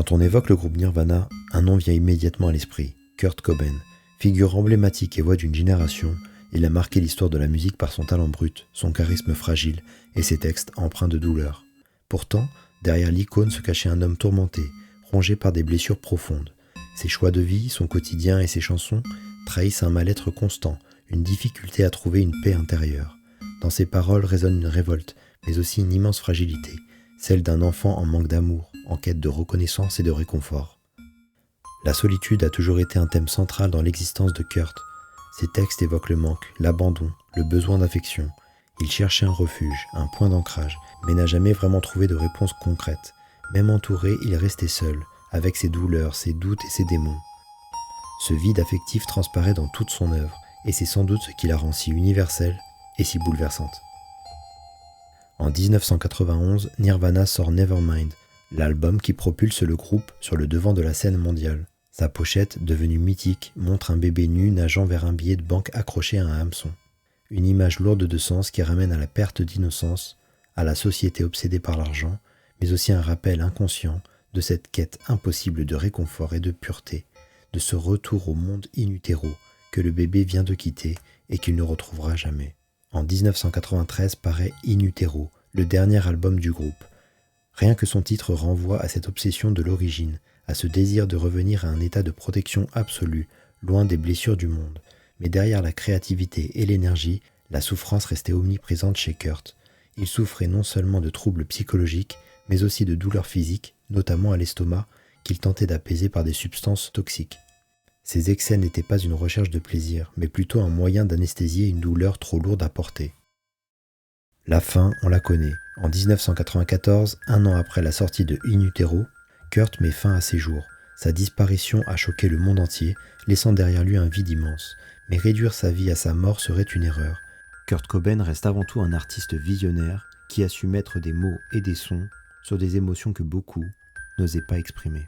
Quand on évoque le groupe Nirvana, un nom vient immédiatement à l'esprit, Kurt Cobain. Figure emblématique et voix d'une génération, il a marqué l'histoire de la musique par son talent brut, son charisme fragile et ses textes empreints de douleur. Pourtant, derrière l'icône se cachait un homme tourmenté, rongé par des blessures profondes. Ses choix de vie, son quotidien et ses chansons trahissent un mal-être constant, une difficulté à trouver une paix intérieure. Dans ses paroles résonne une révolte, mais aussi une immense fragilité, celle d'un enfant en manque d'amour, en quête de reconnaissance et de réconfort. La solitude a toujours été un thème central dans l'existence de Kurt. Ses textes évoquent le manque, l'abandon, le besoin d'affection. Il cherchait un refuge, un point d'ancrage, mais n'a jamais vraiment trouvé de réponse concrète. Même entouré, il restait seul, avec ses douleurs, ses doutes et ses démons. Ce vide affectif transparaît dans toute son œuvre, et c'est sans doute ce qui la rend si universelle et si bouleversante. En 1991, Nirvana sort Nevermind, l'album qui propulse le groupe sur le devant de la scène mondiale. Sa pochette, devenue mythique, montre un bébé nu nageant vers un billet de banque accroché à un hameçon. Une image lourde de sens qui ramène à la perte d'innocence, à la société obsédée par l'argent, mais aussi un rappel inconscient de cette quête impossible de réconfort et de pureté, de ce retour au monde in utero que le bébé vient de quitter et qu'il ne retrouvera jamais. En 1993 paraît In Utero, le dernier album du groupe. Rien que son titre renvoie à cette obsession de l'origine, à ce désir de revenir à un état de protection absolue, loin des blessures du monde. Mais derrière la créativité et l'énergie, la souffrance restait omniprésente chez Kurt. Il souffrait non seulement de troubles psychologiques, mais aussi de douleurs physiques, notamment à l'estomac, qu'il tentait d'apaiser par des substances toxiques. Ces excès n'étaient pas une recherche de plaisir, mais plutôt un moyen d'anesthésier une douleur trop lourde à porter. La fin, on la connaît. En 1994, un an après la sortie de In Utero, Kurt met fin à ses jours. Sa disparition a choqué le monde entier, laissant derrière lui un vide immense. Mais réduire sa vie à sa mort serait une erreur. Kurt Cobain reste avant tout un artiste visionnaire qui a su mettre des mots et des sons sur des émotions que beaucoup n'osaient pas exprimer.